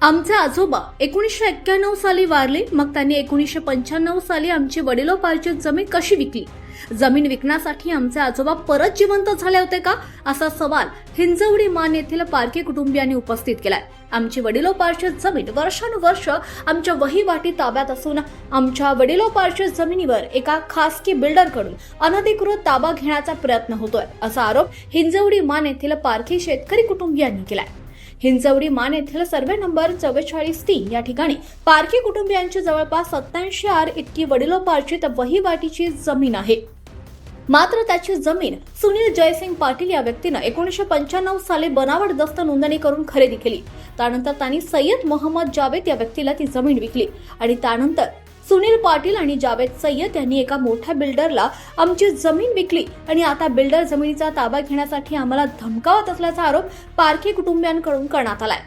आमचे आजोबा 1991 साली वारले. मग त्यांनी 1995 साली आमची वडिलोपार्जित जमीन कशी विकली? जमीन विकण्यासाठी आमचे आजोबा परत जिवंत झाले होते का, असा सवाल हिंजवडी मान येथील पारखी कुटुंबियांनी उपस्थित केलाय. आमची वडिलोपार्जित जमीन वर्षानुवर्ष आमच्या वहिवाटी ताब्यात असून आमच्या वडिलोपार्जित जमिनीवर एका खासगी बिल्डरकडून अनधिकृत ताबा घेण्याचा प्रयत्न होतोय, असा आरोप हिंजवडी मान येथील पारखी शेतकरी कुटुंबियांनी केलाय. हिंजवडी मान येथील सर्वे नंबर 44-3 या ठिकाणी पारखी कुटुंबियांची जवळपास 87 आर इतकी वडिलोपार्जित वहिवाटीची जमीन आहे. मात्र त्याची जमीन सुनील जयसिंग पाटील या व्यक्तीनं 1995 साली बनावट दस्त नोंदणी करून खरेदी केली. त्यानंतर त्यांनी सय्यद मोहम्मद जावेद या व्यक्तीला ती जमीन विकली आणि त्यानंतर सुनील पाटील आणि जावेद सय्यद यांनी एका मोठ्या बिल्डरला आमची जमीन विकली आणि आता बिल्डर जमिनीचा ताबा घेण्यासाठी आम्हाला धमकावत असल्याचा आरोप पारखी कुटुंबियांकडून करण्यात आलाय.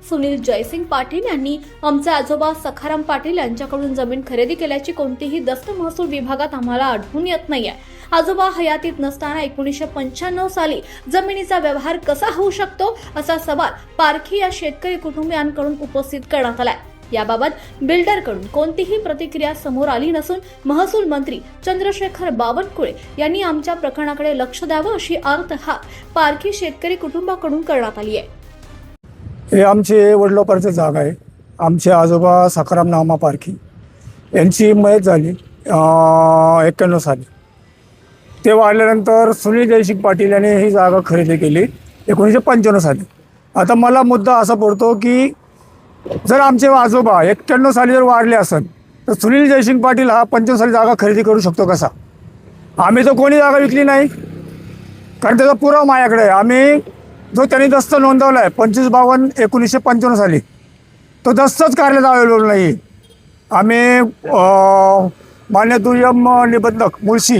सुनील जयसिंग पाटील यांनी आमचे आजोबा सखाराम पाटील यांच्याकडून जमीन खरेदी केल्याची कोणतीही दस्त महसूल विभागात आम्हाला आढळून येत नाहीये. आजोबा हयातीत नसताना 1995 साली जमिनीचा व्यवहार कसा होऊ शकतो, असा सवाल पारखी या शेतकरी कुटुंबियांकडून उपस्थित करण्यात आलाय. याबाबत बिल्डरकडून कोणतीही प्रतिक्रिया समोर आली नसून महसूल मंत्री चंद्रशेखर बावनकुळे यांनी आमच्या प्रकरणाकडे लक्ष द्यावं अशी अर्थ पारखी शेतकरी कुटुंबाकडून करण्यात आली आहे. हे आमचे वडिलोपार्जित जागा आहे. आमचे आजोबा सखाराम नामा पारखी यांची मयत झाली 91 साली. ते वाढल्यानंतर सुनील जयसिंग पाटील यांनी ही जागा खरेदी केली 1995 साली. आता मला मुद्दा असा पडतो की जर आमचे आजोबा 91 साली जर वाढले असेल तर सुनील जयसिंग पाटील हा 95 साली जागा खरेदी करू शकतो कसा? आम्ही तर कोणी जागा विकली नाही, कारण त्याचा पुरावा माझ्याकडे आहे. आम्ही जो त्यांनी दस्त नोंदवला आहे 25/52/1995 साली, तो दस्तच कार्यालयात अवेलेबल नाही. आम्ही मान्य दुय्यम निबंधक मुळशी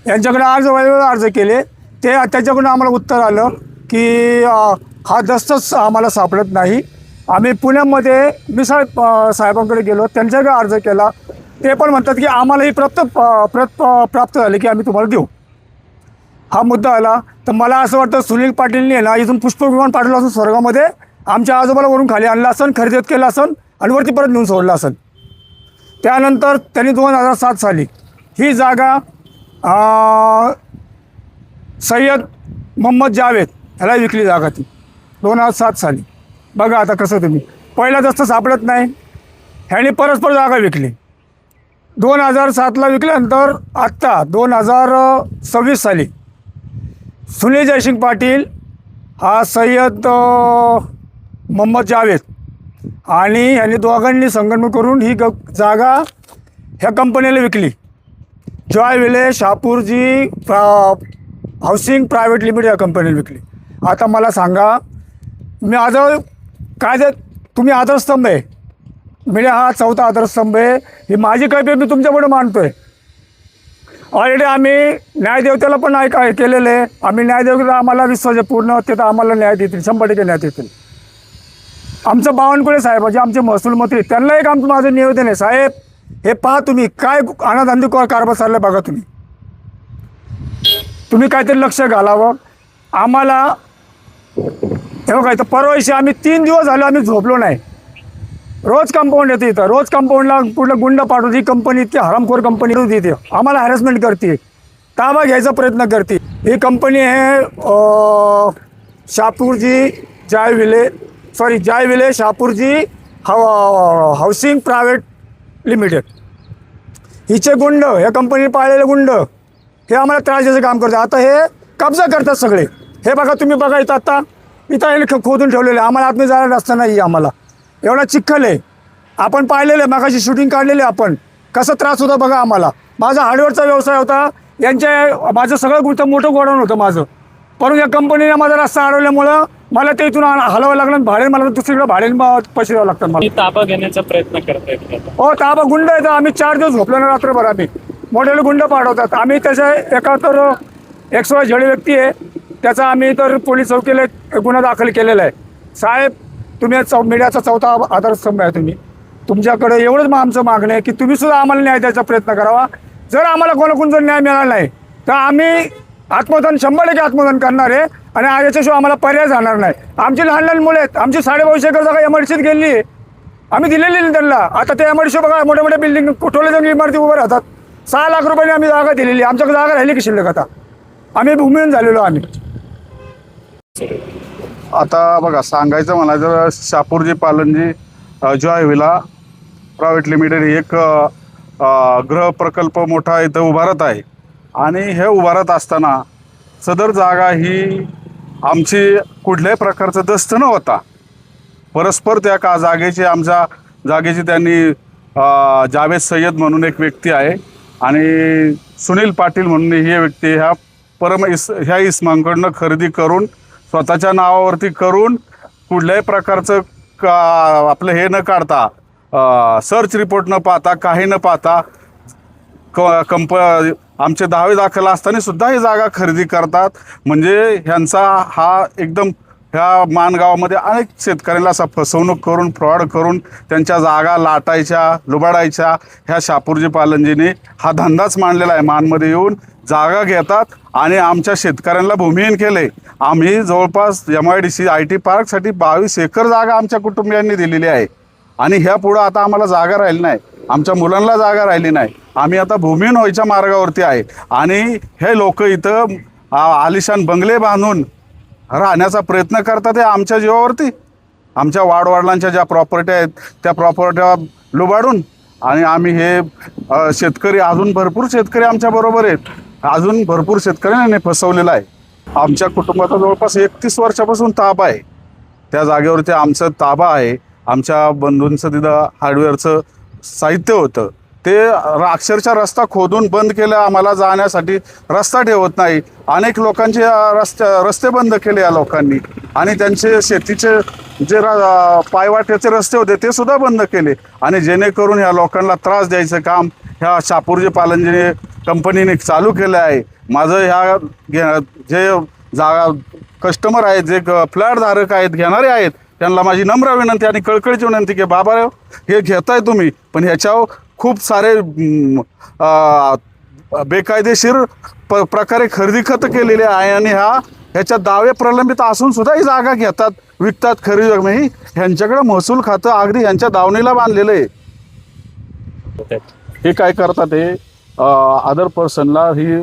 यांच्याकडे अर्ज केले. त्याच्याकडून आम्हाला उत्तर आलं की हा दस्तच आम्हाला सापडत नाही. आम्ही पुण्यामध्ये मिसाळ साहेबांकडे गेलो, त्यांच्याकडे अर्ज केला. ते पण म्हणतात की आम्हाला ही प्राप्त झाली की आम्ही तुम्हाला देऊ. हा मुद्दा आला तर मला असं वाटतं सुनील पाटीलने ना इथून पुष्पविमान पाठवलं असून स्वर्गामध्ये आमच्या आजोबाला वरून खाली आणलं असन, खरेदी केलं असन आणि वरती परत नेऊन सोडलं असन. त्यानंतर त्यांनी 2007 साली ही जागा सय्यद मोहम्मद जावेद ह्याला विकली जागा ती 2007 साली. बघा आता कसं तुम्ही, पहिला दस्त सापडत नाही, ह्याने परस्पर जागा विकली. 2007ला विकल्यानंतर आत्ता 2026 साली सुनील जयसिंग पाटील हा सय्यद मोहम्मद जावेद आणि ह्यांनी दोघांनी संगनमत करून ही जागा ह्या कंपनीला विकली. जॉय विले शापूरजी हाऊसिंग प्रायव्हेट लिमिटेड या कंपनीला विकली. आता मला सांगा, मी आज काय ते तुम्ही आधारस्तंभ आहे, मीडिया हा 4था आधारस्तंभ आहे. ही माझी कैफियत मी तुमच्यापुढे मांडतो आहे. ऑलरेडी आम्ही न्यायदेवतेला पण केलेलं आहे. आम्ही न्यायदेवतेला आम्हाला विश्वास आहे पूर्ण, ते तर आम्हाला न्याय देतील, 100% न्याय देतील. आमचं बावनकुळे साहेब जे आमचे महसूल मंत्री, त्यांना एक माझं निवेदन आहे, साहेब हे पहा तुम्ही काय अनाधांदी कारभार चालला बघा. तुम्ही काहीतरी लक्ष घालावं. आम्हाला हे बघा, इथं परवाशी आम्ही 3 दिवस झाले आम्ही झोपलो नाही. रोज कंपाऊंड येते इथं, रोज कंपाऊंडला कुठलं गुंड पाठवते. ही कंपनी इतकी हरामखोर कंपनी देते, आम्हाला हॅरेसमेंट करते, ताबा घ्यायचा प्रयत्न करते. ही कंपनी आहे जॉय विले शापूरजी हाऊसिंग प्रायव्हेट लिमिटेड. हिचे गुंड, या कंपनीने पाळलेले गुंड हे आम्हाला त्रास द्यायचं काम करतात. आता हे कब्जा करतात सगळे. हे बघा तुम्ही, बघा इथं आता इथं खोदून ठेवलेलं आहे. आम्हाला आतमध्ये जायला रस्ता नाही. आम्हाला एवढा चिखल आहे. आपण पाहिलेलं आहे, मागाशी शूटिंग काढलेली आपण, कसं त्रास होता बघा आम्हाला. माझा हार्डवेअरचा व्यवसाय होता, माझं सगळं मोठं गोडाऊन होतं माझं, परंतु या कंपनीने माझा रस्ता अडवल्यामुळं मला ते इथून हलवावं लागलं. भाडे मला दुसरीकडे पैसे द्यावं लागतात मला. ताबा घेण्याचा प्रयत्न करतायत. हो, ताबा गुंड येतं. आम्ही 4 दिवस झोपलो ना रात्रभर. आम्ही मोठे गुंड पाठवतात. आम्ही त्याच्या एका तर XY व्यक्ती आहे, त्याचा आम्ही तर पोलीस चौकीला गुन्हा दाखल केलेला आहे. साहेब तुम्ही मीडियाचा 4था आधारस्तंभ आहे. तुमच्याकडे एवढंच आमचं मागणं आहे की तुम्ही सुद्धा आम्हाला न्याय द्यायचा प्रयत्न करावा. जर आम्हाला कोणाकडून जर न्याय मिळाला नाही तर आम्ही आत्मदान 100% आत्मदान करणार आहे आणि याच्याशिवाय आम्हाला पर्याय जाणार नाही. आमची लहान लहान मुलं आहेत. आमची 2.5 एकर जागा एमआयडीसीत गेली आहे. आम्ही दिलेली नाही त्यांना. आता ते एमआयडीसी बघा मोठ्या मोठ्या बिल्डिंग कोठवले जाऊन इमारती उभं राहतात. 6 लाख रुपयांनी आम्ही जागा दिलेली. आमच्याकडे जागा राहिली की शिल्लक आता आम्ही भूमिहीन झालेलो आम्ही. आता बघा सांगायचं म्हणायचं Shapurji Pallonji Joy villa private limited एक गृह प्रकल्प मोठा इथं उभारत आहे आणि हे उभारत असताना सदर जागा ही आमची कुठल्याही प्रकारचं दस्त न होता परस्पर त्या जागेची आमच्या जागेची त्यांनी जावेद सय्यद म्हणून एक व्यक्ती आहे आणि सुनील पाटील म्हणून ही व्यक्ती ह्या इस्मांकडनं खरेदी करून स्वतःच्या नावावरती करून कुठल्याही प्रकारचं आपलं हे न काढता सर्च रिपोर्ट न पाहता काही न पाहता आमचे दावे दाखल असताना सुद्धा ही जागा खरेदी करतात. म्हणजे ह्यांचा हा एकदम ह्या माणगावामध्ये अनेक शेतकऱ्यांना असा फसवणूक करून फ्रॉड करून त्यांच्या जागा लाटायच्या लुबाडायच्या ह्या शापूरजी पालनजीने हा धंदाच मांडलेला आहे. मानमध्ये येऊन जागा घेतात आणि आमच्या शेतकऱ्यांना भूमिहीन केले. आम्ही जवळपास MIDC IT पार्कसाठी 22 एकर जागा आमच्या कुटुंबियांनी दिलेली आहे आणि ह्या पुढं आता आम्हाला जागा राहिली नाही, आमच्या मुलांना जागा राहिली नाही. आम्ही आता भूमिहीन व्हायच्या मार्गावरती आहे आणि हे लोक इथं आलिशान बंगले बांधून राहण्याचा प्रयत्न करतात. हे आमच्या जीवावरती आमच्या वाडवडिलांच्या ज्या प्रॉपर्टी आहेत त्या प्रॉपर्ट्या लुबाडून आणि आम्ही हे शेतकरी अजून भरपूर शेतकरी आमच्याबरोबर आहेत. अजून भरपूर शेतकऱ्यांनी फसवलेलं आहे. आमच्या कुटुंबाचा जवळपास 31 वर्षापासून ताबा आहे. त्या जागेवरती आमचं ताबा आहे. आमच्या बंधूंचं तिथं हार्डवेअरचं साहित्य होतं ते अक्षरशः रस्ता खोदून बंद केलं. आम्हाला जाण्यासाठी रस्ता ठेवत नाही. अनेक लोकांचे रस्ते बंद केले या लोकांनी आणि त्यांचे शेतीचे जे पायवाटेचे रस्ते होते ते सुद्धा बंद केले आणि जेणेकरून ह्या लोकांना त्रास द्यायचं काम ह्या शापूरजी पालनजीने कंपनीने चालू केलं आहे. माझं ह्या जे जागा कस्टमर आहेत जे फ्लॅटधारक आहेत घेणारे आहेत त्यांना माझी नम्र विनंती आणि कळकळीची विनंती की बाबा हे घेताय तुम्ही पण ह्याच्यावर खूप सारे बेकायदेशीर प्रकारे खरेदी खत केलेले आहे आणि ह्याच्या दावे प्रलंबित असून सुद्धा ही जागा घेतात विकतात खरेदी म्हणजे ह्यांच्याकडे महसूल खातं अगदी ह्यांच्या दावणीला बांधलेलं आहे. हे काय करतात हे अदर पर्सनला ही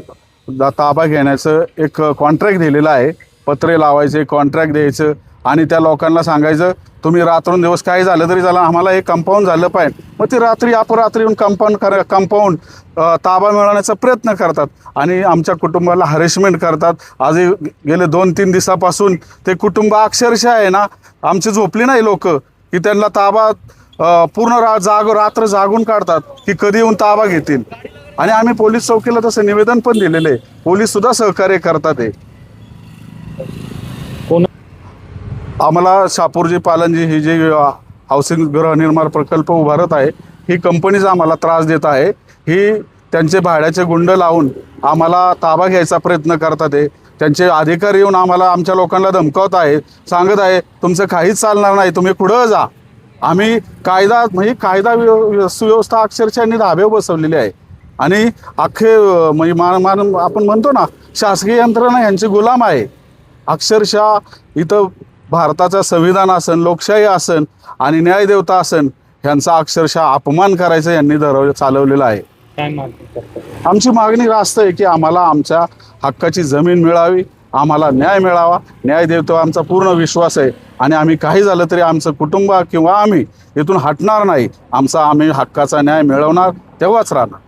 ताबा घेण्याचं एक कॉन्ट्रॅक्ट दिलेलं आहे. पत्रे लावायचे कॉन्ट्रॅक्ट द्यायचं आणि त्या लोकांना सांगायचं तुम्ही रात्रंदिवस काय झालं तरी झालं आम्हाला हे कंपाऊंड झालं पाहिजे. मग ते रात्री अपरात्री येऊन कंपाऊंड ताबा मिळवण्याचा प्रयत्न करतात आणि आमच्या कुटुंबाला हॅरेसमेंट करतात. आज गेले 2-3 दिवसापासून ते कुटुंब अक्षरशः आहे ना आमची झोपली नाही लोक की त्यांना ताबा पूर्ण रात्र जागून काढतात की कधी येऊन ताबा घेतील आणि आम्ही पोलीस चौकीला तसं निवेदन पण दिलेलं आहे. पोलीस सुद्धा सहकार्य करतात. हे आम्हाला शापूरजी पालनजी ही जी हाऊसिंग गृहनिर्माण प्रकल्प उभारत आहे ही कंपनीच आम्हाला त्रास देत आहे. ही त्यांचे भाड्याचे गुंड लावून आम्हाला ताबा घ्यायचा प्रयत्न करतात. त्यांचे अधिकारी येऊन आम्हाला आमच्या लोकांना धमकावत आहे सांगत आहे तुमचं काहीच चालणार नाही तुम्ही पुढं जा. आम्ही कायदा सुव्यवस्था अक्षरशः यांनी धाबे बसवलेली आहे आणि अख्खे म्हणजे आपण म्हणतो ना शासकीय यंत्रणा यांची गुलाम आहे. अक्षरशः इथं भारताचं संविधान असन लोकशाही असन आणि न्यायदेवता असन ह्यांचा अक्षरशः अपमान करायचं यांनी चालवलेलं आहे. काय मागणी करतात? आमची मागणी रास्त आहे की आम्हाला आमच्या हक्काची जमीन मिळावी आम्हाला न्याय मिळावा. न्यायदेवतेवर आमचा पूर्ण विश्वास आहे आणि आम्ही काही झालं तरी आमचं कुटुंब किंवा आम्ही इथून हटणार नाही. आम्ही हक्काचा न्याय मिळवणार तेव्हाच राहणार.